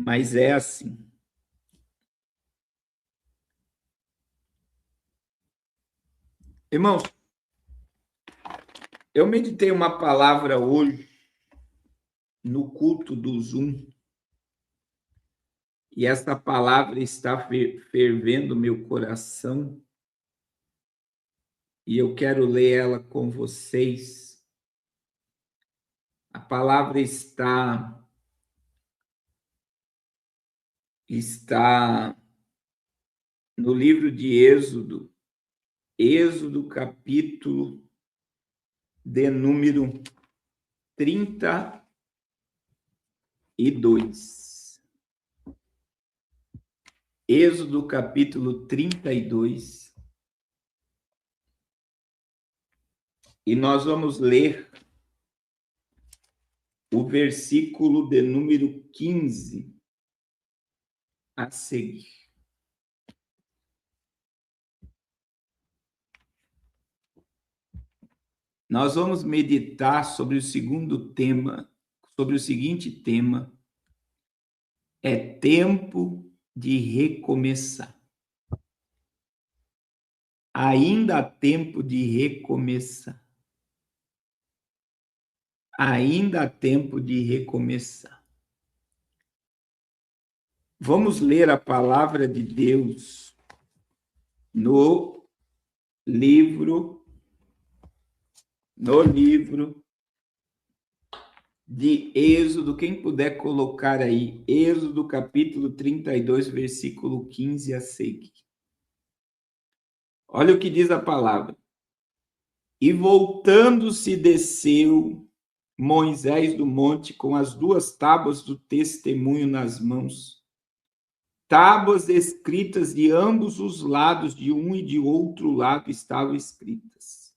mas é assim. Irmãos, eu meditei uma palavra hoje no culto do Zoom e essa palavra está fervendo meu coração e eu quero ler ela com vocês. A palavra está no livro de Êxodo, Êxodo capítulo de número 32. Êxodo capítulo 32. E nós vamos ler o versículo de número 15 a seguir. Nós vamos meditar sobre o segundo tema, sobre o seguinte tema: é tempo de recomeçar. Ainda há tempo de recomeçar. Ainda há tempo de recomeçar. Vamos ler a palavra de Deus no livro de Êxodo. Quem puder colocar aí, Êxodo capítulo 32, versículo 15 a seguir. Olha o que diz a palavra. E voltando-se, desceu Moisés do monte com as 2 tábuas do testemunho nas mãos, tábuas escritas de ambos os lados, de um e de outro lado estavam escritas.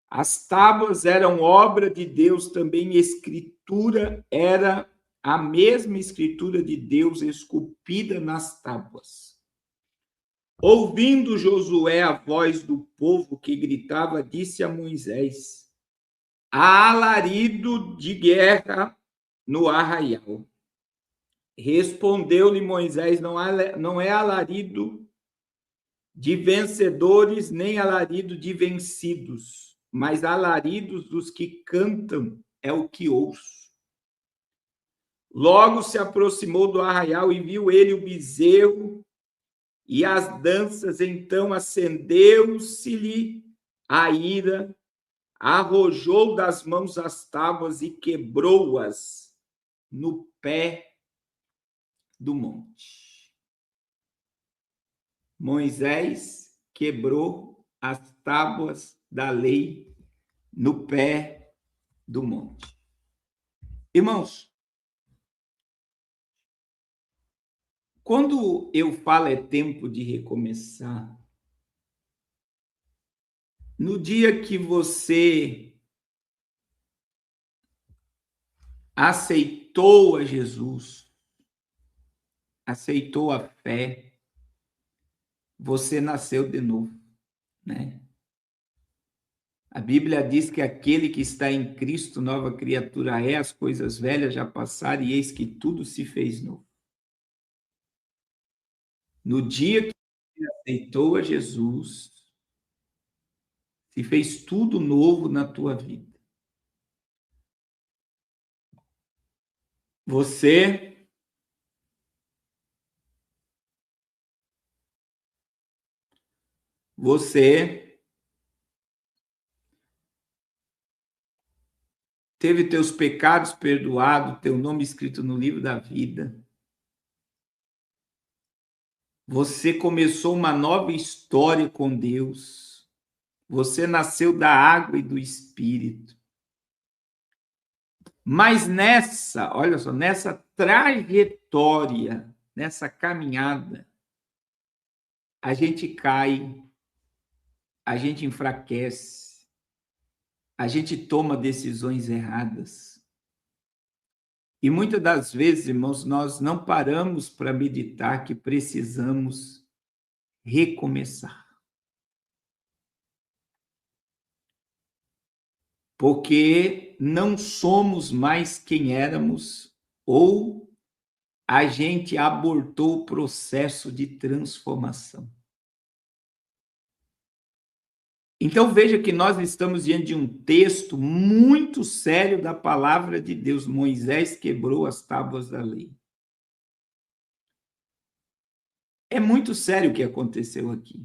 As tábuas eram obra de Deus, também escritura era a mesma escritura de Deus esculpida nas tábuas. Ouvindo Josué a voz do povo que gritava, disse a Moisés: há alarido de guerra no arraial. Respondeu-lhe Moisés: não é alarido de vencedores, nem alarido de vencidos, mas alaridos dos que cantam é o que ouço. Logo se aproximou do arraial e viu ele o bezerro e as danças. Então acendeu-se-lhe a ira, arrojou das mãos as tábuas e quebrou-as no pé do monte. Moisés quebrou as tábuas da lei no pé do monte. Irmãos, quando eu falo é tempo de recomeçar, no dia que você aceitou a Jesus, aceitou a fé, você nasceu de novo, né? A Bíblia diz que aquele que está em Cristo, nova criatura é, as coisas velhas já passaram e eis que tudo se fez novo. No dia que você aceitou a Jesus, se fez tudo novo na tua vida. Você teve teus pecados perdoados, teu nome escrito no livro da vida. Você começou uma nova história com Deus. Você nasceu da água e do Espírito. Mas olha só, nessa trajetória, nessa caminhada, a gente cai, a gente enfraquece, a gente toma decisões erradas. E muitas das vezes, irmãos, nós não paramos para meditar que precisamos recomeçar. Porque não somos mais quem éramos ou a gente abortou o processo de transformação. Então veja que nós estamos diante de um texto muito sério da palavra de Deus. Moisés quebrou as tábuas da lei. É muito sério o que aconteceu aqui.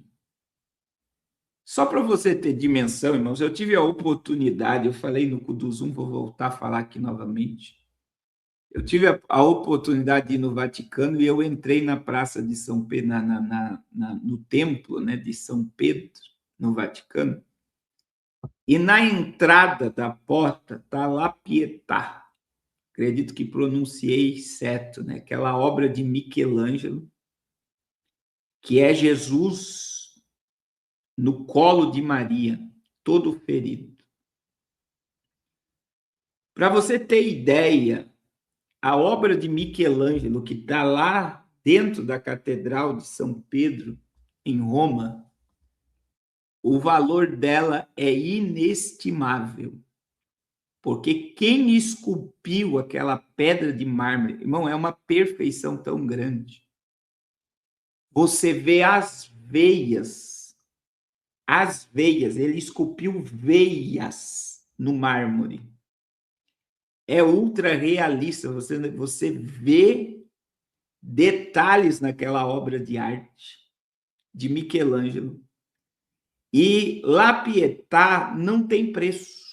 Só para você ter dimensão, irmãos, eu tive a oportunidade, eu falei no culto do Zoom, vou voltar a falar aqui novamente. Eu tive a oportunidade de ir no Vaticano e eu entrei na Praça de São Pedro, no templo, né, de São Pedro, no Vaticano. E na entrada da porta está lá Pietà. Acredito que pronunciei certo, né? Aquela obra de Michelangelo, que é Jesus no colo de Maria, todo ferido. Para você ter ideia, a obra de Michelangelo, que está lá dentro da Catedral de São Pedro, em Roma, o valor dela é inestimável. Porque quem esculpiu aquela pedra de mármore, irmão, é uma perfeição tão grande. Você vê as veias, ele esculpiu veias no mármore. É ultra realista, você vê detalhes naquela obra de arte de Michelangelo. E La Pietà não tem preço.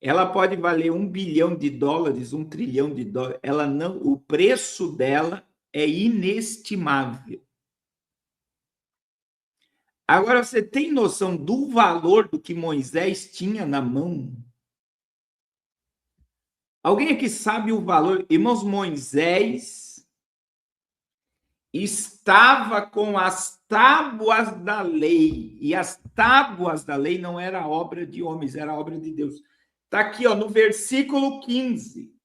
Ela pode valer $1 bilhão, $1 trilhão. Ela não, o preço dela é inestimável. Agora, você tem noção do valor do que Moisés tinha na mão? Alguém aqui sabe o valor? Irmãos, Moisés estava com as tábuas da lei, e as tábuas da lei não era obra de homens, era obra de Deus. Está aqui, ó, no versículo 15.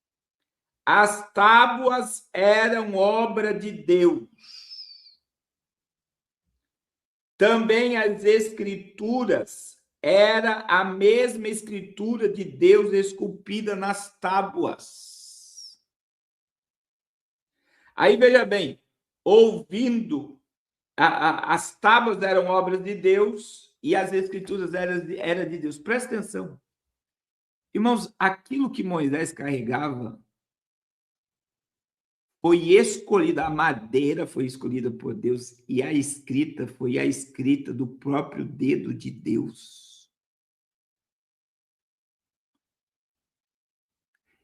As tábuas eram obra de Deus. Também as escrituras era a mesma escritura de Deus esculpida nas tábuas. Aí veja bem, ouvindo, as tábuas eram obras de Deus e as escrituras eram de Deus. Presta atenção. Irmãos, aquilo que Moisés carregava foi escolhida, a madeira foi escolhida por Deus e a escrita foi a escrita do próprio dedo de Deus.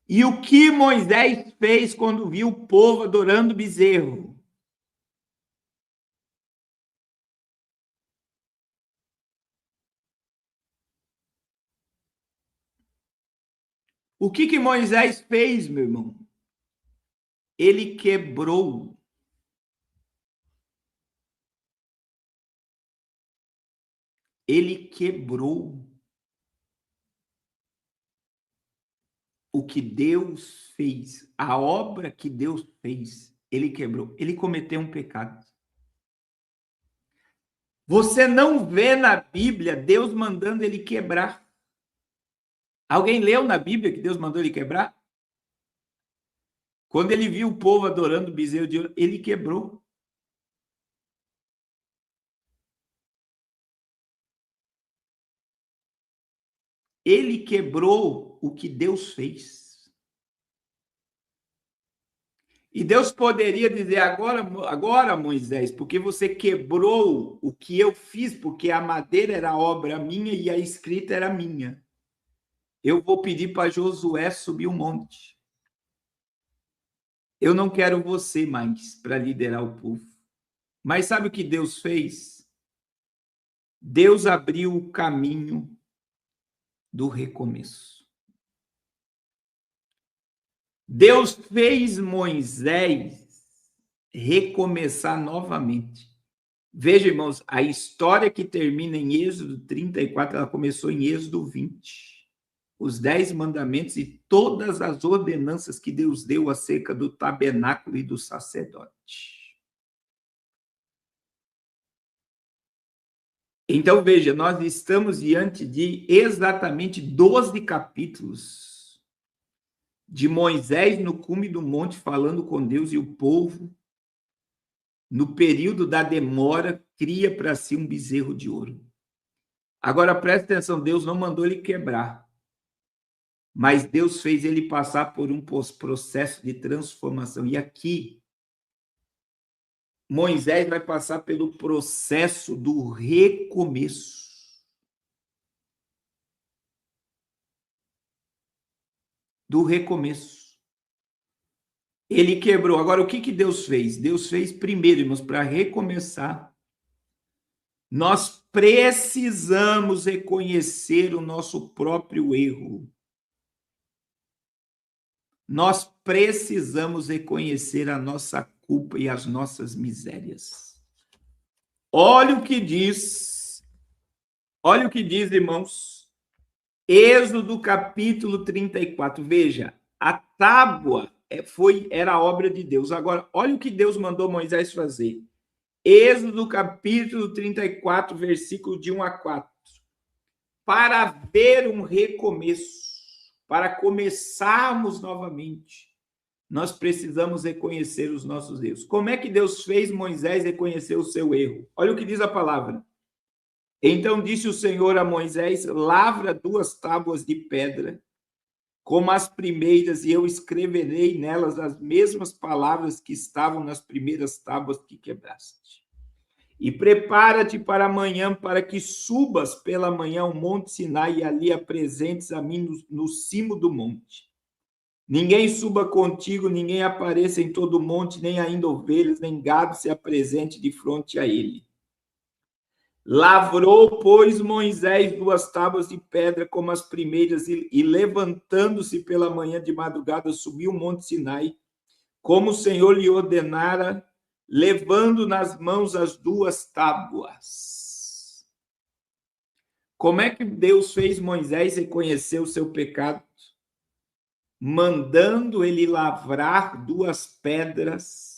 E o que Moisés fez quando viu o povo adorando o bezerro? O que Moisés fez, meu irmão? Ele quebrou. Ele quebrou o que Deus fez, a obra que Deus fez, ele quebrou. Ele cometeu um pecado. Você não vê na Bíblia Deus mandando ele quebrar. Alguém leu na Bíblia que Deus mandou ele quebrar? Quando ele viu o povo adorando o bezerro de ouro, ele quebrou. Ele quebrou o que Deus fez. E Deus poderia dizer, agora, Moisés, porque você quebrou o que eu fiz, porque a madeira era obra minha e a escrita era minha. Eu vou pedir para Josué subir o monte. Eu não quero você mais para liderar o povo. Mas sabe o que Deus fez? Deus abriu o caminho do recomeço. Deus fez Moisés recomeçar novamente. Veja, irmãos, a história que termina em Êxodo 34, ela começou em Êxodo 20. Os 10 mandamentos e todas as ordenanças que Deus deu acerca do tabernáculo e do sacerdote. Então, veja, nós estamos diante de exatamente 12 capítulos de Moisés no cume do monte falando com Deus e o povo, no período da demora, cria para si um bezerro de ouro. Agora, preste atenção, Deus não mandou ele quebrar, mas Deus fez ele passar por um processo de transformação. E aqui, Moisés vai passar pelo processo do recomeço. Do recomeço. Ele quebrou. Agora, o que Deus fez? Deus fez primeiro, irmãos, para recomeçar. Nós precisamos reconhecer o nosso próprio erro. Nós precisamos reconhecer a nossa culpa e as nossas misérias. Olha o que diz, irmãos, Êxodo capítulo 34. Veja, a tábua era a obra de Deus. Agora, olha o que Deus mandou Moisés fazer. Êxodo capítulo 34, versículo de 1 a 4. Para haver um recomeço, para começarmos novamente, nós precisamos reconhecer os nossos erros. Como é que Deus fez Moisés reconhecer o seu erro? Olha o que diz a palavra. Então disse o Senhor a Moisés: lavra 2 tábuas de pedra, como as primeiras, e eu escreverei nelas as mesmas palavras que estavam nas primeiras tábuas que quebraste. E prepara-te para amanhã, para que subas pela manhã ao monte Sinai e ali apresentes a mim no cimo do monte. Ninguém suba contigo, ninguém apareça em todo o monte, nem ainda ovelhas, nem gado se apresente de frente a ele. Lavrou, pois, Moisés 2 tábuas de pedra como as primeiras, e levantando-se pela manhã de madrugada, subiu o monte Sinai, como o Senhor lhe ordenara, levando nas mãos as 2 tábuas. Como é que Deus fez Moisés reconhecer o seu pecado? Mandando ele lavrar 2 pedras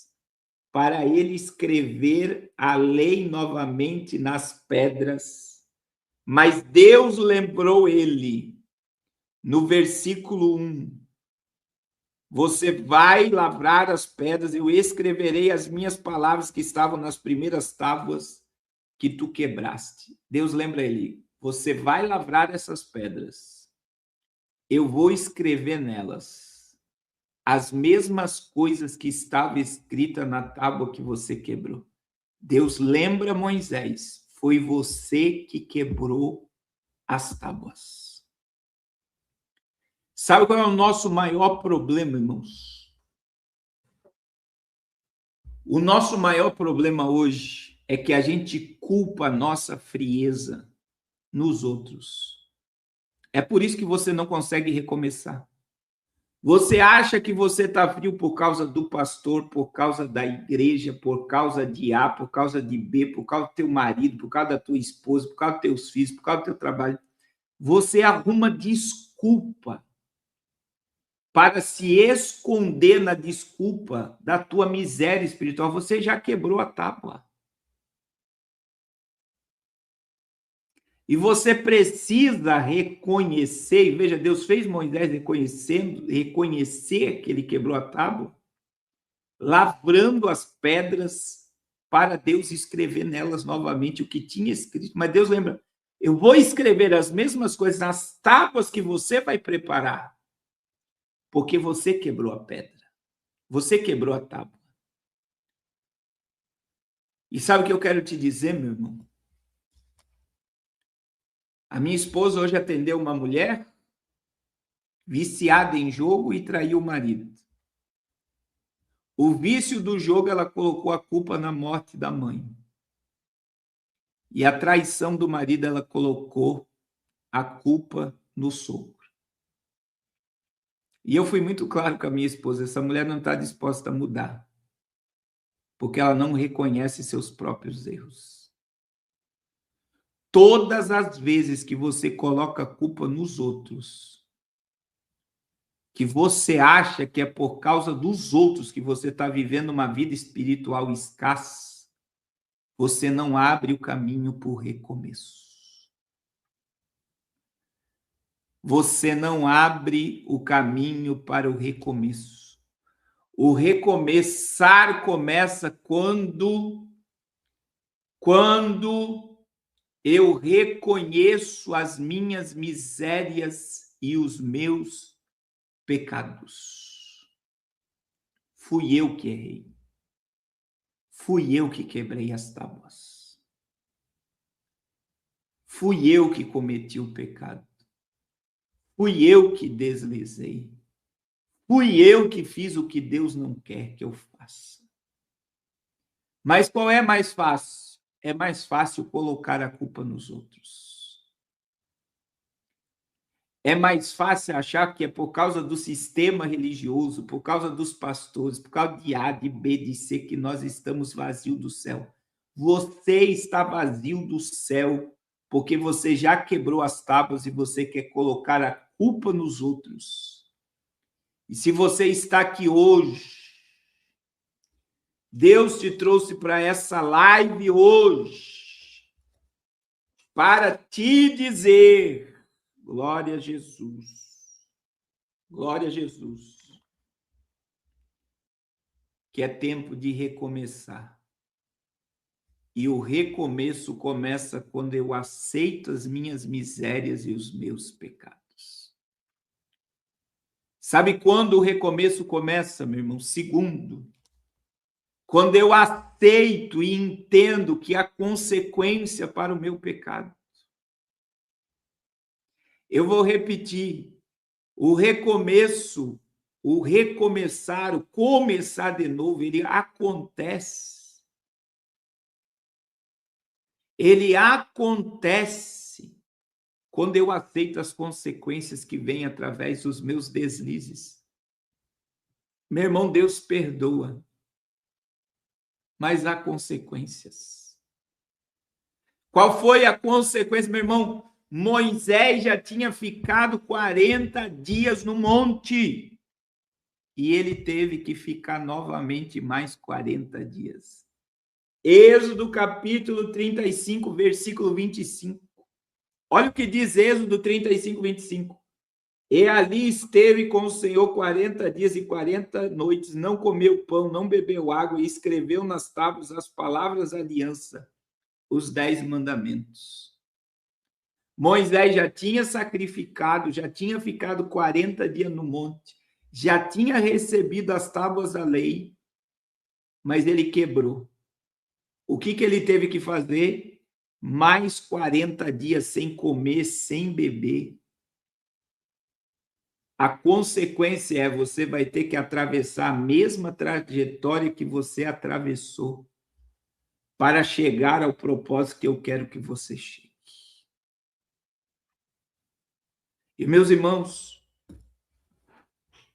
para ele escrever a lei novamente nas pedras. Mas Deus lembrou ele, no versículo 1, você vai lavrar as pedras, eu escreverei as minhas palavras que estavam nas primeiras tábuas que tu quebraste. Deus lembra ele, você vai lavrar essas pedras, eu vou escrever nelas as mesmas coisas que estavam escritas na tábua que você quebrou. Deus lembra Moisés, foi você que quebrou as tábuas. Sabe qual é o nosso maior problema, irmãos? O nosso maior problema hoje é que a gente culpa a nossa frieza nos outros. É por isso que você não consegue recomeçar. Você acha que você está frio por causa do pastor, por causa da igreja, por causa de A, por causa de B, por causa do teu marido, por causa da tua esposa, por causa dos teus filhos, por causa do teu trabalho. Você arruma desculpa para se esconder na desculpa da tua miséria espiritual. Você já quebrou a tábua. E você precisa reconhecer, e veja, Deus fez Moisés reconhecer que ele quebrou a tábua, lavrando as pedras para Deus escrever nelas novamente o que tinha escrito. Mas Deus lembra, eu vou escrever as mesmas coisas nas tábuas que você vai preparar, porque você quebrou a pedra, você quebrou a tábua. E sabe o que eu quero te dizer, meu irmão? A minha esposa hoje atendeu uma mulher viciada em jogo e traiu o marido. O vício do jogo, ela colocou a culpa na morte da mãe. E a traição do marido, ela colocou a culpa no sogro. E eu fui muito claro com a minha esposa, essa mulher não está disposta a mudar, porque ela não reconhece seus próprios erros. Todas as vezes que você coloca a culpa nos outros, que você acha que é por causa dos outros que você está vivendo uma vida espiritual escassa, você não abre o caminho para o recomeço. você não abre o caminho para o recomeço. O recomeçar começa quando eu reconheço as minhas misérias e os meus pecados. Fui eu que errei. Fui eu que quebrei as tábuas. Fui eu que cometi o pecado. Fui eu que deslizei. Fui eu que fiz o que Deus não quer que eu faça. Mas qual é mais fácil? É mais fácil colocar a culpa nos outros. É mais fácil achar que é por causa do sistema religioso, por causa dos pastores, por causa de A, de B, de C, que nós estamos vazios do céu. Você está vazio do céu porque você já quebrou as tábuas e você quer colocar a culpa nos outros. E se você está aqui hoje, Deus te trouxe para essa live hoje para te dizer, glória a Jesus, glória a Jesus, que é tempo de recomeçar. E o recomeço começa quando eu aceito as minhas misérias e os meus pecados. Sabe quando o recomeço começa, meu irmão? Segundo, quando eu aceito e entendo que há consequência para o meu pecado. Eu vou repetir. O recomeço, o recomeçar, o começar de novo, ele acontece. Ele acontece quando eu aceito as consequências que vêm através dos meus deslizes. Meu irmão, Deus perdoa, mas há consequências. Qual foi a consequência, meu irmão? Moisés já tinha ficado 40 dias no monte e ele teve que ficar novamente mais 40 dias. Êxodo capítulo 35, versículo 25. Olha o que diz Êxodo 35, 25. E ali esteve com o Senhor 40 dias e 40 noites, não comeu pão, não bebeu água, e escreveu nas tábuas as palavras da aliança, os 10 mandamentos. Moisés já tinha sacrificado, já tinha ficado 40 dias no monte, já tinha recebido as tábuas da lei, mas ele quebrou. O que ele teve que fazer? Mais 40 dias sem comer, sem beber. A consequência é você vai ter que atravessar a mesma trajetória que você atravessou para chegar ao propósito que eu quero que você chegue. E, meus irmãos,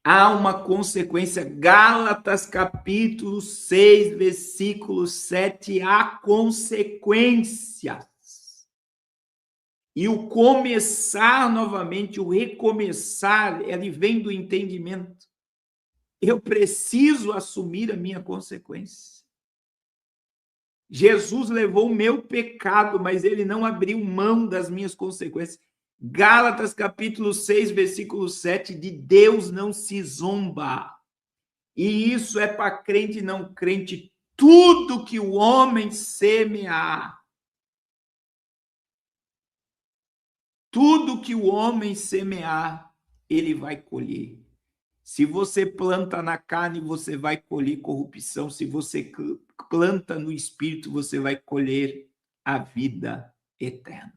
há uma consequência. Gálatas capítulo 6, versículo 7, há consequências. E o começar novamente, o recomeçar, ele vem do entendimento. Eu preciso assumir a minha consequência. Jesus levou o meu pecado, mas ele não abriu mão das minhas consequências. Gálatas capítulo 6, versículo 7, de Deus não se zomba. E isso é para crente e não crente. Tudo que o homem semear, tudo que o homem semear, ele vai colher. Se você planta na carne, você vai colher corrupção. Se você planta no espírito, você vai colher a vida eterna.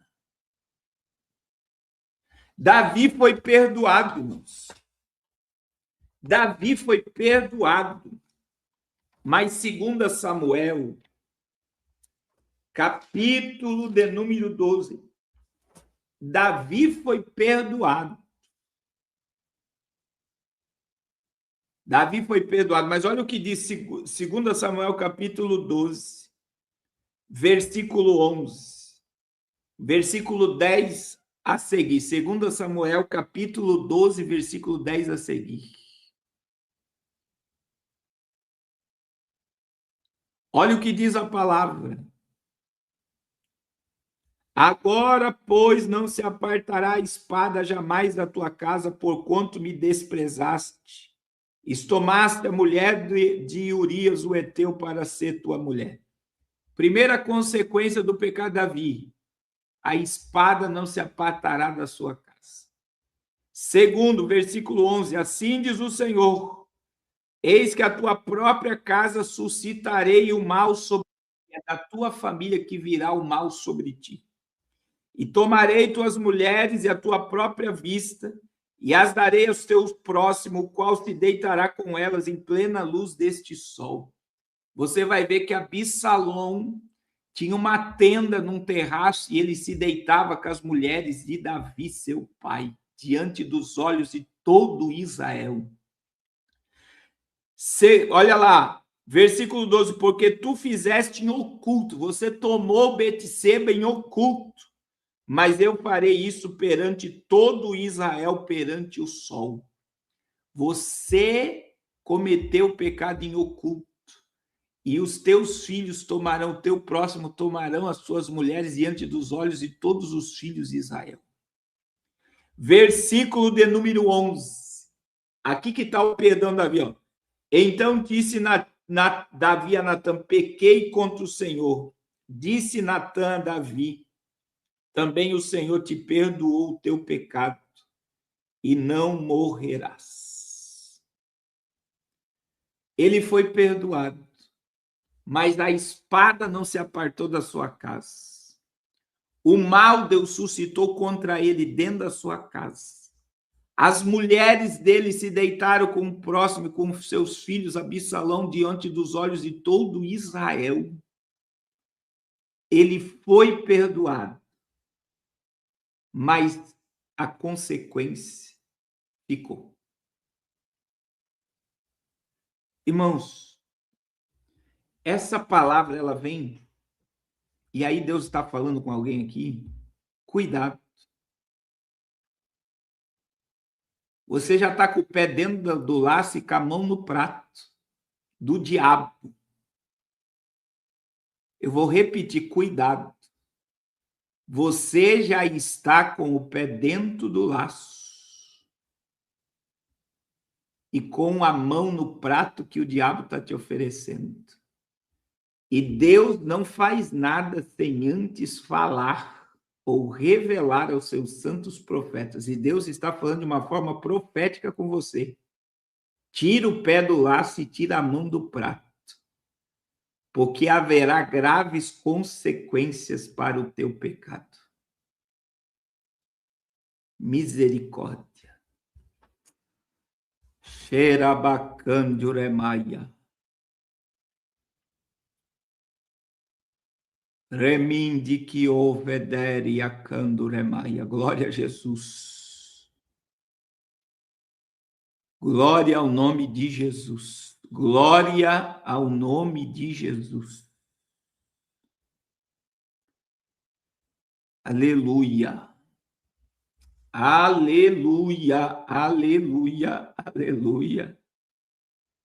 Davi foi perdoado, irmãos. Davi foi perdoado. Mas 2 Samuel, capítulo de número 12, Davi foi perdoado. Davi foi perdoado, mas olha o que diz 2 Samuel capítulo 12, versículo 11. Versículo 10 a seguir. 2 Samuel capítulo 12, versículo 10 a seguir. Olha o que diz a palavra. Agora, pois, não se apartará a espada jamais da tua casa, porquanto me desprezaste. E tomaste a mulher de Urias, o heteu, para ser tua mulher. Primeira consequência do pecado de Davi: a espada não se apartará da sua casa. Segundo, versículo 11: assim diz o Senhor: eis que a tua própria casa suscitarei o mal sobre ti, é da tua família que virá o mal sobre ti. E tomarei tuas mulheres e a tua própria vista, e as darei aos teus próximos, o qual se deitará com elas em plena luz deste sol. Você vai ver que Absalom tinha uma tenda num terraço e ele se deitava com as mulheres de Davi, seu pai, diante dos olhos de todo Israel. Olha lá, versículo 12: porque tu fizeste em oculto, você tomou Betseba em oculto, mas eu farei isso perante todo Israel, perante o sol. Você cometeu pecado em oculto, e os teus filhos tomarão, o teu próximo tomarão as suas mulheres diante dos olhos de todos os filhos de Israel. Versículo de número 11. Aqui que está o perdão de Davi. Ó. Então disse Davi a Natã: pequei contra o Senhor. Disse Natã a Davi: também o Senhor te perdoou o teu pecado, e não morrerás. Ele foi perdoado, mas a espada não se apartou da sua casa. O mal Deus suscitou contra ele dentro da sua casa. As mulheres dele se deitaram com o próximo, com seus filhos, Absalão, diante dos olhos de todo Israel. Ele foi perdoado, mas a consequência ficou. Irmãos, essa palavra ela vem, e aí Deus está falando com alguém aqui, cuidado. Você já está com o pé dentro do laço e com a mão no prato do diabo. Eu vou repetir, cuidado. Você já está com o pé dentro do laço e com a mão no prato que o diabo está te oferecendo. E Deus não faz nada sem antes falar ou revelar aos seus santos profetas. E Deus está falando de uma forma profética com você. Tira o pé do laço e tira a mão do prato, porque haverá graves consequências para o teu pecado. Misericórdia. Xerabacanduremaia. Remindi que ouvedere a canduremaia. Glória a Jesus. Glória ao nome de Jesus. Glória ao nome de Jesus. Aleluia. Aleluia, aleluia, aleluia.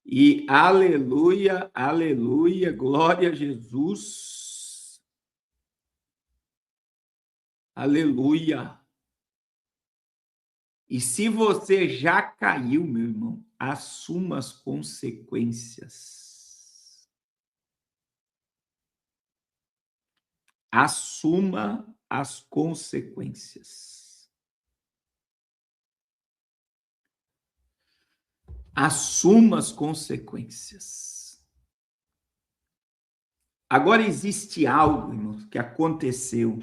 E aleluia, aleluia, glória a Jesus. Aleluia. E se você já caiu, meu irmão, assuma as consequências. Assuma as consequências. Assuma as consequências. Agora existe algo, irmãos, que aconteceu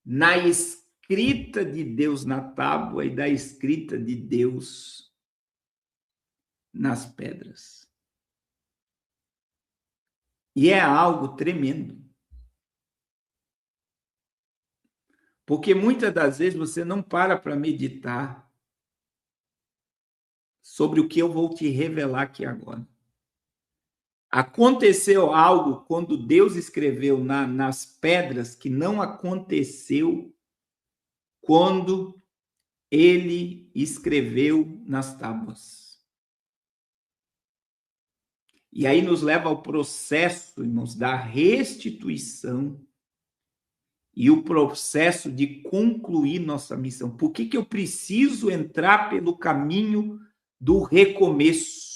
na escrita de Deus na tábua e da escrita de Deus nas pedras. E é algo tremendo. Porque muitas das vezes você não para meditar sobre o que eu vou te revelar aqui agora. Aconteceu algo quando Deus escreveu nas pedras que não aconteceu quando ele escreveu nas tábuas. E aí nos leva ao processo, irmãos, da restituição e o processo de concluir nossa missão. Por que eu preciso entrar pelo caminho do recomeço?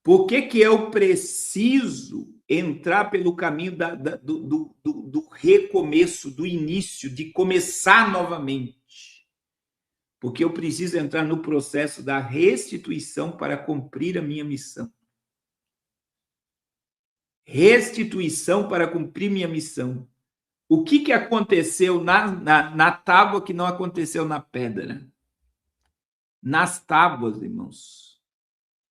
Por que eu preciso entrar pelo caminho do recomeço, do início, de começar novamente? Porque eu preciso entrar no processo da restituição para cumprir a minha missão. Restituição para cumprir minha missão. O que aconteceu na tábua que não aconteceu na pedra? Nas tábuas, irmãos,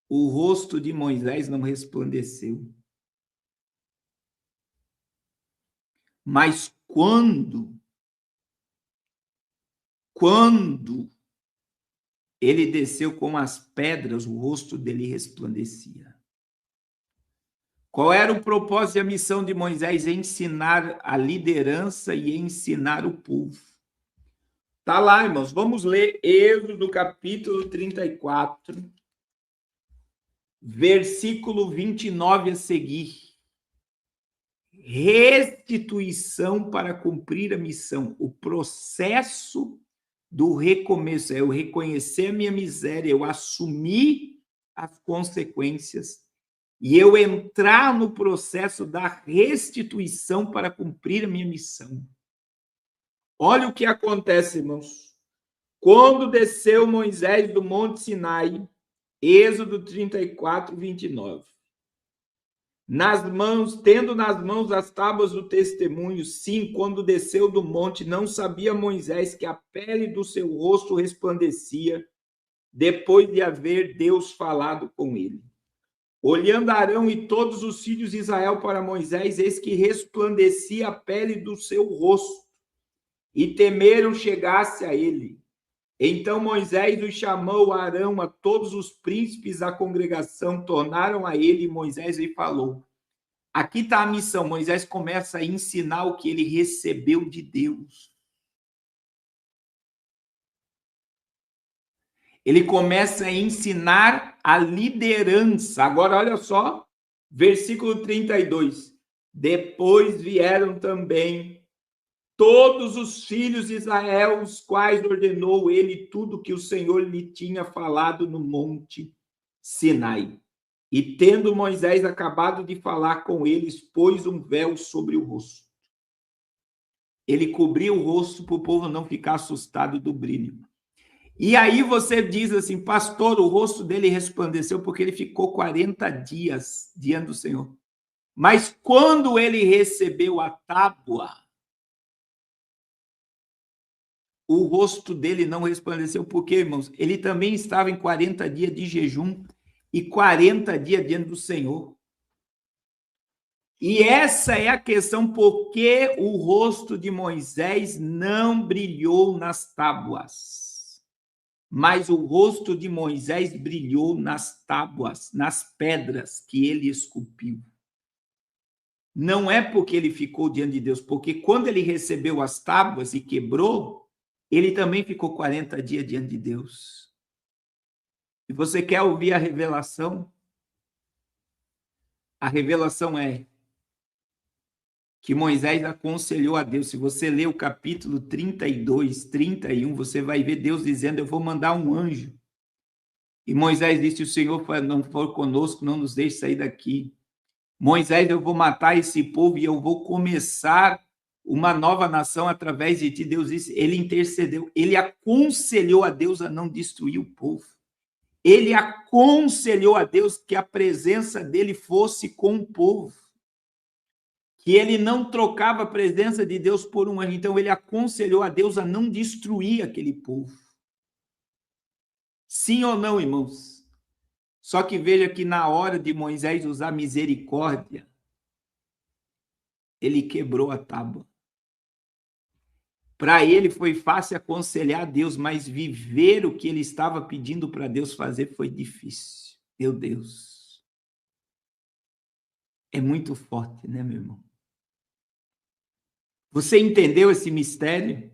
o rosto de Moisés não resplandeceu. Mas quando ele desceu com as pedras, o rosto dele resplandecia. Qual era o propósito e a missão de Moisés? Ensinar a liderança e ensinar o povo. Tá lá, irmãos. Vamos ler Êxodo capítulo 34, versículo 29 a seguir. Restituição para cumprir a missão. O processo do recomeço é eu reconhecer a minha miséria, eu assumir as consequências e eu entrar no processo da restituição para cumprir a minha missão. Olha o que acontece, irmãos. Quando desceu Moisés do Monte Sinai, Êxodo 34, 29. Tendo nas mãos as tábuas do testemunho, sim, quando desceu do monte, não sabia Moisés que a pele do seu rosto resplandecia, depois de haver Deus falado com ele. Olhando Arão e todos os filhos de Israel para Moisés, eis que resplandecia a pele do seu rosto, e temeram chegasse a ele. Então Moisés os chamou a Arão, a todos os príncipes da congregação, tornaram a ele, e Moisés lhe falou. Aqui está a missão. Moisés começa a ensinar o que ele recebeu de Deus. Ele começa a ensinar a liderança. Agora, olha só, versículo 32. Depois vieram também todos os filhos de Israel, os quais ordenou ele tudo que o Senhor lhe tinha falado no monte Sinai. E tendo Moisés acabado de falar com eles, pôs um véu sobre o rosto. Ele cobriu o rosto para o povo não ficar assustado do brilho. E aí você diz assim, pastor, o rosto dele resplandeceu porque ele ficou 40 dias diante do Senhor. Mas quando ele recebeu a tábua, o rosto dele não resplandeceu. Por quê, irmãos? Ele também estava em 40 dias de jejum e 40 dias diante do Senhor. E essa é a questão, por que o rosto de Moisés não brilhou nas tábuas, mas o rosto de Moisés brilhou nas tábuas, nas pedras que ele esculpiu. Não é porque ele ficou diante de Deus, porque quando ele recebeu as tábuas e quebrou, ele também ficou 40 dias diante de Deus. E você quer ouvir a revelação? A revelação é que Moisés aconselhou a Deus. Se você ler o capítulo 32, 31, você vai ver Deus dizendo, eu vou mandar um anjo. E Moisés disse, o Senhor não for conosco, não nos deixe sair daqui. Moisés, eu vou matar esse povo e eu vou começar uma nova nação através de ti. Deus disse, ele intercedeu, ele aconselhou a Deus a não destruir o povo. Ele aconselhou a Deus que a presença dele fosse com o povo. Que ele não trocava a presença de Deus por um anjo. Então, ele aconselhou a Deus a não destruir aquele povo. Sim ou não, irmãos? Só que veja que na hora de Moisés usar misericórdia, ele quebrou a tábua. Para ele foi fácil aconselhar a Deus, mas viver o que ele estava pedindo para Deus fazer foi difícil. Meu Deus. É muito forte, né, meu irmão? Você entendeu esse mistério?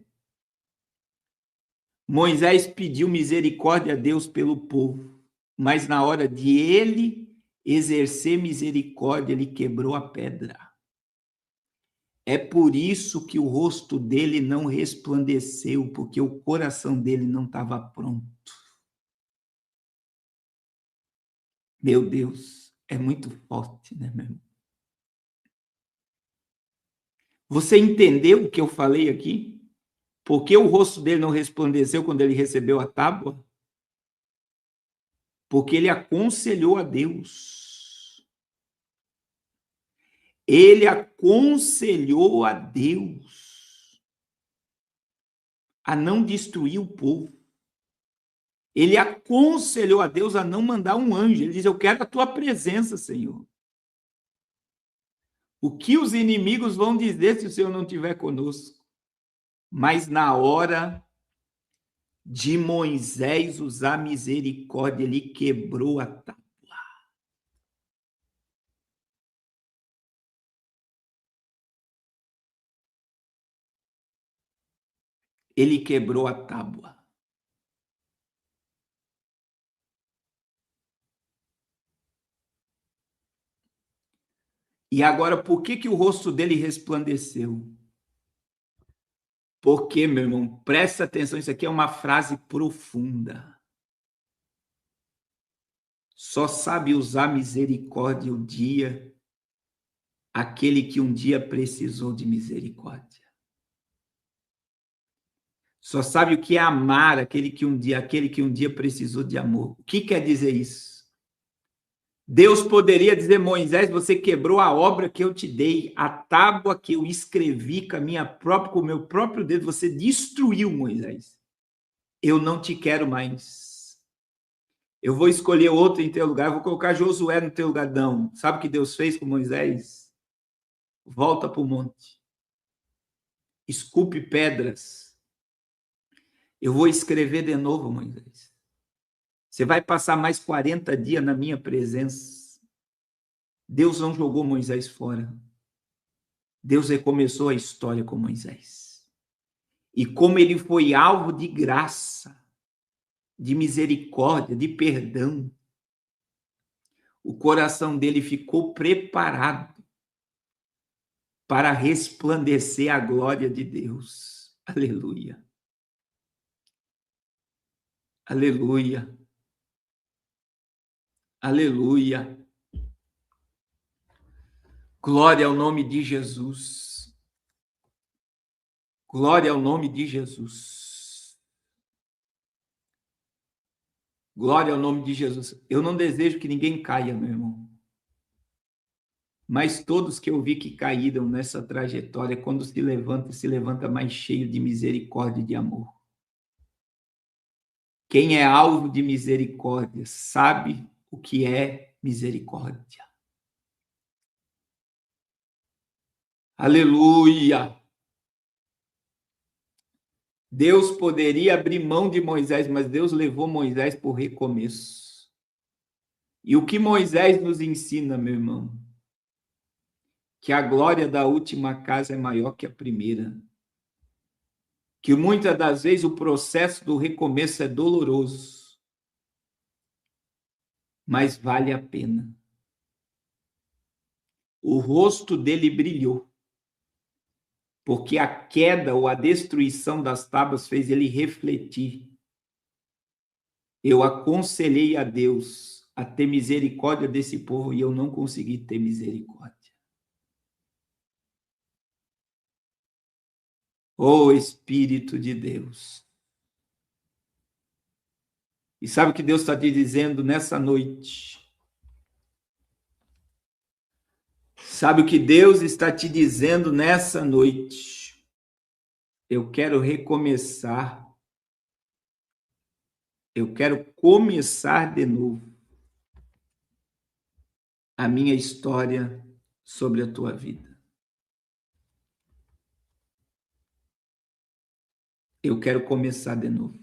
Moisés pediu misericórdia a Deus pelo povo. mas na hora de ele exercer misericórdia, ele quebrou a pedra. É por isso que o rosto dele não resplandeceu, porque o coração dele não estava pronto. Meu Deus, é muito forte, né, meu irmão? Você entendeu o que eu falei aqui? Por que o rosto dele não resplandeceu quando ele recebeu a tábua? Porque ele aconselhou a Deus. Ele aconselhou a Deus a não destruir o povo. Ele aconselhou a Deus a não mandar um anjo. Ele diz: eu quero a tua presença, Senhor. O que os inimigos vão dizer se o Senhor não estiver conosco? Mas na hora de Moisés usar misericórdia, ele quebrou a tábua. Ele quebrou a tábua. E agora, por que o rosto dele resplandeceu? Porque, meu irmão, presta atenção, isso aqui é uma frase profunda. Só sabe usar misericórdia o dia aquele que um dia precisou de misericórdia. Só sabe o que é amar aquele que um dia precisou de amor. O que quer dizer isso? Deus poderia dizer: Moisés, você quebrou a obra que eu te dei, a tábua que eu escrevi com o meu próprio dedo, você destruiu, Moisés. Eu não te quero mais. Eu vou escolher outro em teu lugar, eu vou colocar Josué no teu lugar. Não. Sabe o que Deus fez com Moisés? Volta para o monte. Esculpe pedras. Eu vou escrever de novo, Moisés. Você vai passar mais 40 dias na minha presença. Deus não jogou Moisés fora. Deus recomeçou a história com Moisés. E como ele foi alvo de graça, de misericórdia, de perdão, o coração dele ficou preparado para resplandecer a glória de Deus. Aleluia. Aleluia. Aleluia. Glória ao nome de Jesus. Glória ao nome de Jesus. Glória ao nome de Jesus. Eu não desejo que ninguém caia, meu irmão. Mas todos que eu vi que caíram nessa trajetória, quando se levanta mais cheio de misericórdia e de amor. Quem é alvo de misericórdia sabe o que é misericórdia. Aleluia! Deus poderia abrir mão de Moisés, mas Deus levou Moisés para o recomeço. E o que Moisés nos ensina, meu irmão? Que a glória da última casa é maior que a primeira. Que muitas das vezes o processo do recomeço é doloroso, mas vale a pena. O rosto dele brilhou, porque a queda ou a destruição das tábuas fez ele refletir. Eu aconselhei a Deus a ter misericórdia desse povo e eu não consegui ter misericórdia. Oh, Espírito de Deus. E sabe o que Deus está te dizendo nessa noite? Sabe o que Deus está te dizendo nessa noite? Eu quero recomeçar. Eu quero começar de novo a minha história sobre a tua vida. Eu quero começar de novo.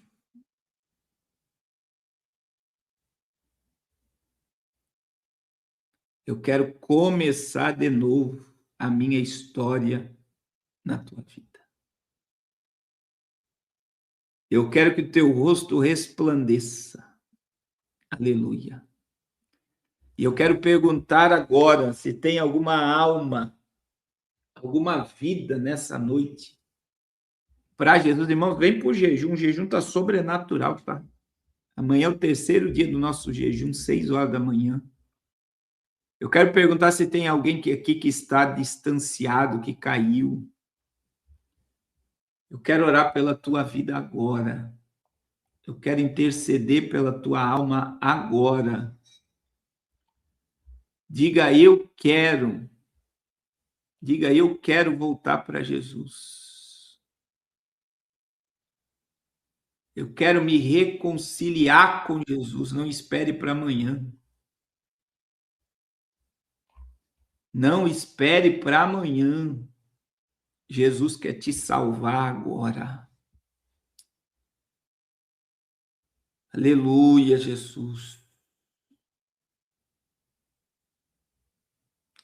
Eu quero começar de novo a minha história na tua vida. Eu quero que o teu rosto resplandeça. Aleluia. E eu quero perguntar agora se tem alguma alma, alguma vida nessa noite para Jesus. Irmãos, vem por jejum. O jejum está sobrenatural, tá? Amanhã é o terceiro dia do nosso jejum, 6 horas da manhã. Eu quero perguntar se tem alguém aqui que está distanciado, que caiu. Eu quero orar pela tua vida agora. Eu quero interceder pela tua alma agora. Diga, eu quero. Diga, eu quero voltar para Jesus. Eu quero me reconciliar com Jesus. Não espere para amanhã. Não espere para amanhã. Jesus quer te salvar agora. Aleluia, Jesus.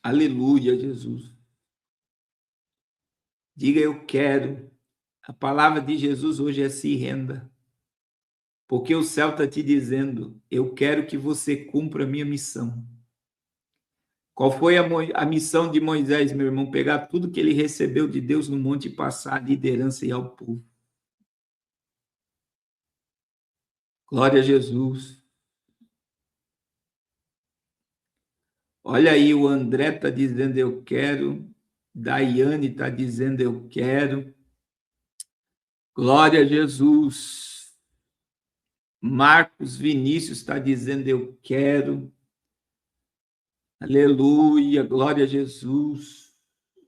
Aleluia, Jesus. Diga, eu quero. A palavra de Jesus hoje é se renda. Porque o céu está te dizendo, eu quero que você cumpra a minha missão. Qual foi a missão de Moisés, meu irmão? Pegar tudo que ele recebeu de Deus no monte e passar a liderança e ao povo. Glória a Jesus. Olha aí, o André está dizendo, eu quero. Daiane está dizendo, eu quero. Glória a Jesus. Marcos Vinícius está dizendo, eu quero. Aleluia, glória a Jesus.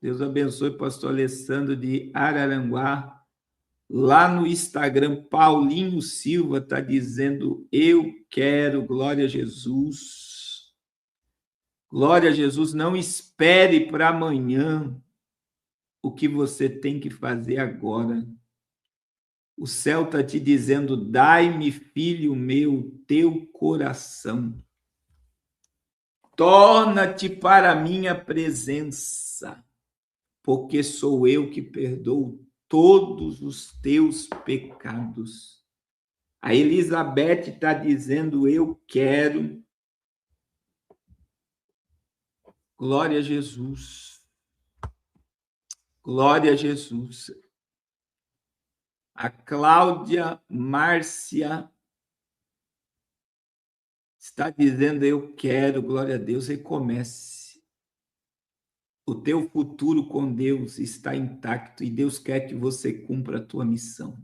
Deus abençoe o pastor Alessandro de Araranguá. Lá no Instagram, Paulinho Silva está dizendo, eu quero, glória a Jesus. Glória a Jesus, não espere para amanhã o que você tem que fazer agora. O céu está te dizendo, dai-me, filho meu, teu coração. Torna-te para a minha presença, porque sou eu que perdoo todos os teus pecados. A Elizabeth está dizendo, eu quero. Glória a Jesus. Glória a Jesus. A Cláudia Márcia está dizendo, eu quero, glória a Deus, recomece. O teu futuro com Deus está intacto e Deus quer que você cumpra a tua missão.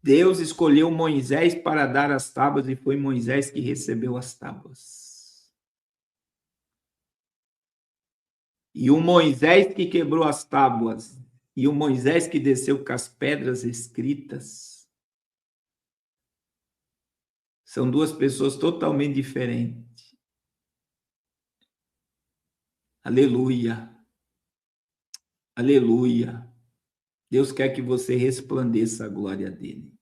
Deus escolheu Moisés para dar as tábuas e foi Moisés que recebeu as tábuas. E o Moisés que quebrou as tábuas e o Moisés que desceu com as pedras escritas são duas pessoas totalmente diferentes. Aleluia. Aleluia. Deus quer que você resplandeça a glória dele.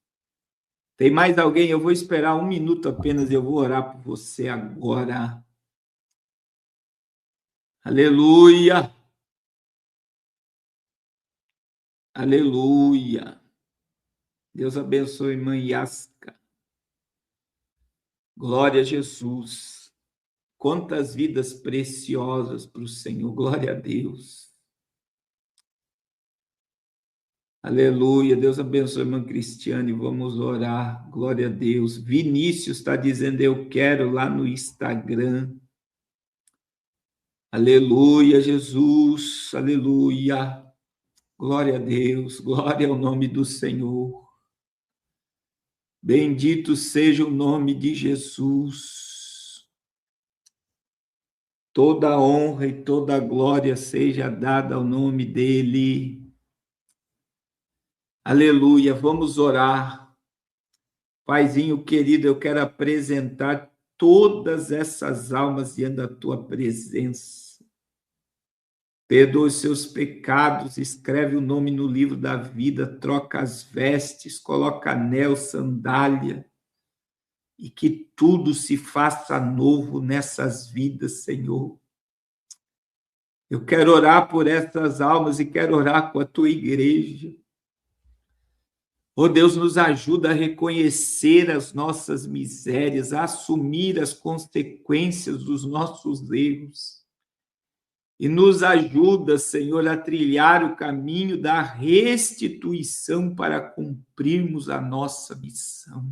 Tem mais alguém? Eu vou esperar 1 minuto apenas e eu vou orar por você agora. Aleluia. Aleluia. Deus abençoe, irmã Yasca. Glória a Jesus. Quantas vidas preciosas para o Senhor. Glória a Deus. Aleluia. Deus abençoe, irmã Cristiane. Vamos orar. Glória a Deus. Vinícius está dizendo, eu quero lá no Instagram. Aleluia, Jesus. Aleluia. Glória a Deus. Glória ao nome do Senhor. Bendito seja o nome de Jesus. Toda honra e toda glória seja dada ao nome dele. Aleluia, vamos orar. Paizinho querido, eu quero apresentar todas essas almas diante da tua presença. Perdoa os seus pecados, escreve o nome no livro da vida, troca as vestes, coloca anel, sandália, e que tudo se faça novo nessas vidas, Senhor. Eu quero orar por essas almas e quero orar com a tua igreja. Oh Deus, nos ajuda a reconhecer as nossas misérias, a assumir as consequências dos nossos erros. E nos ajuda, Senhor, a trilhar o caminho da restituição para cumprirmos a nossa missão.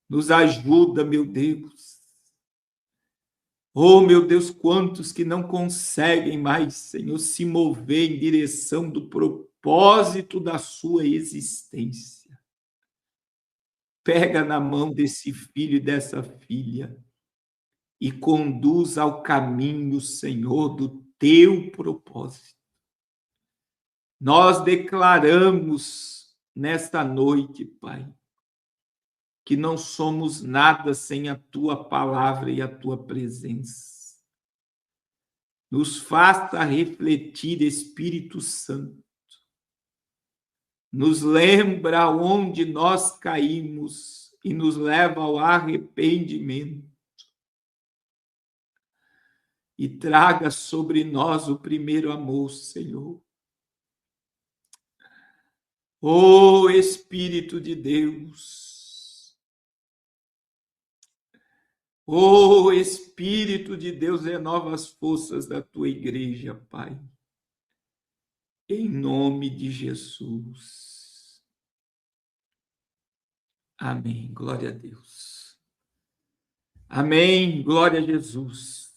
Nos ajuda, meu Deus. Oh, meu Deus, quantos que não conseguem mais, Senhor, se mover em direção do propósito da sua existência. Pega na mão desse filho e dessa filha e conduz ao caminho, Senhor, do teu propósito. Nós declaramos nesta noite, Pai, que não somos nada sem a tua palavra e a tua presença. Nos faça refletir, Espírito Santo. Nos lembra onde nós caímos e nos leva ao arrependimento. E traga sobre nós o primeiro amor, Senhor. Ó Espírito de Deus, ó Espírito de Deus, renova as forças da tua igreja, Pai. Em nome de Jesus. Amém. Glória a Deus. Amém. Glória a Jesus.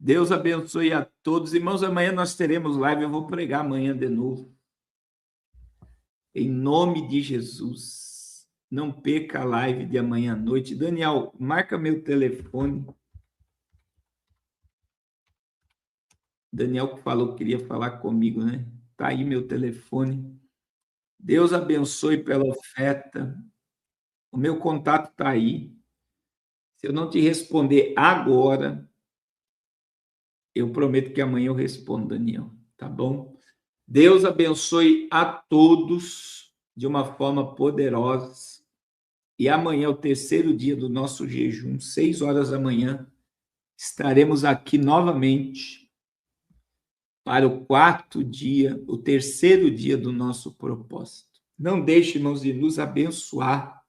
Deus abençoe a todos. Irmãos, amanhã nós teremos live. Eu vou pregar amanhã de novo. Em nome de Jesus. Não perca a live de amanhã à noite. Daniel, marca meu telefone. Daniel que falou que queria falar comigo, né? Tá aí meu telefone. Deus abençoe pela oferta. O meu contato está aí. Se eu não te responder agora, eu prometo que amanhã eu respondo, Daniel. Tá bom? Deus abençoe a todos de uma forma poderosa. E amanhã é o terceiro dia do nosso jejum, 6 horas da manhã. Estaremos aqui novamente para o quarto dia, o terceiro dia do nosso propósito. Não deixe, irmãos, de nos abençoar.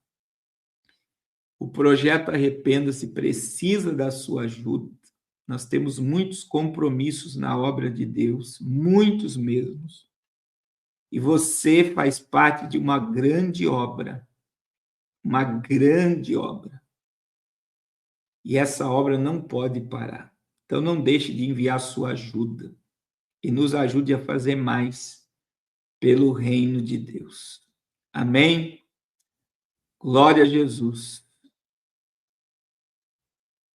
O projeto Arrependa-se precisa da sua ajuda. Nós temos muitos compromissos na obra de Deus, muitos mesmos. E você faz parte de uma grande obra. Uma grande obra. E essa obra não pode parar. Então não deixe de enviar sua ajuda. E nos ajude a fazer mais pelo reino de Deus. Amém? Glória a Jesus.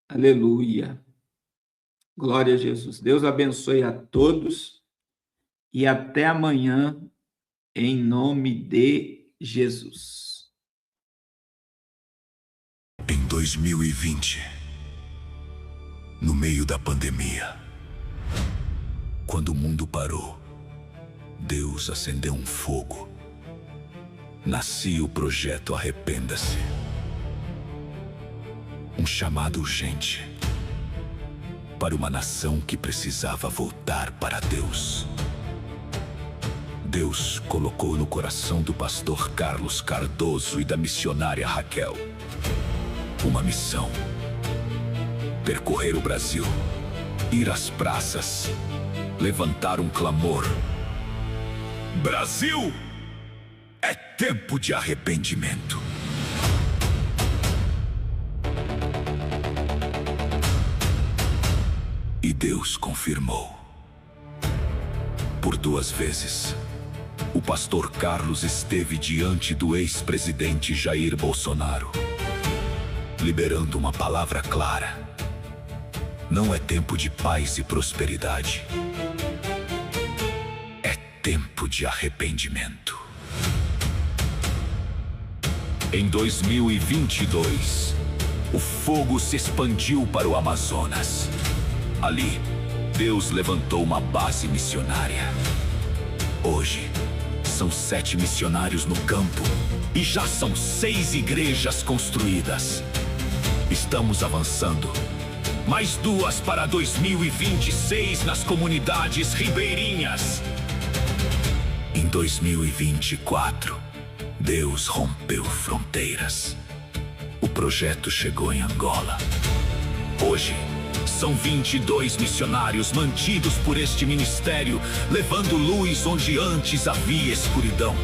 Aleluia. Glória a Jesus. Deus abençoe a todos e até amanhã, em nome de Jesus. Em 2020, no meio da pandemia, quando o mundo parou, Deus acendeu um fogo. Nascia o projeto Arrependa-se. Um chamado urgente para uma nação que precisava voltar para Deus. Deus colocou no coração do pastor Carlos Cardoso e da missionária Raquel uma missão: percorrer o Brasil, ir às praças, levantar um clamor. Brasil, é tempo de arrependimento. E Deus confirmou. Por 2 vezes, o pastor Carlos esteve diante do ex-presidente Jair Bolsonaro, liberando uma palavra clara: não é tempo de paz e prosperidade. É tempo de arrependimento. Em 2022, o fogo se expandiu para o Amazonas. Ali, Deus levantou uma base missionária. Hoje, são 7 missionários no campo e já são 6 igrejas construídas. Estamos avançando. Mais 2 para 2026 nas comunidades ribeirinhas. Em 2024, Deus rompeu fronteiras. O projeto chegou em Angola. Hoje, são 22 missionários mantidos por este ministério, levando luz onde antes havia escuridão.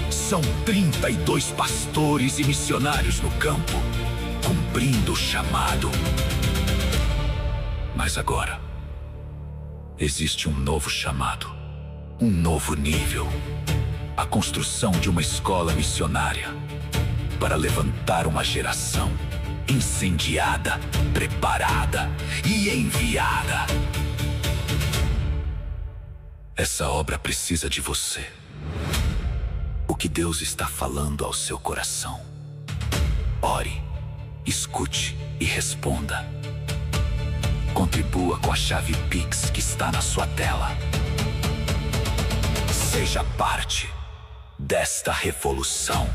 São 32 pastores e missionários no campo, cumprindo o chamado. Mas agora, existe um novo chamado, um novo nível. A construção de uma escola missionária para levantar uma geração incendiada, preparada e enviada. Essa obra precisa de você. O que Deus está falando ao seu coração? Ore, escute e responda. Contribua com a chave Pix que está na sua tela. Seja parte desta revolução.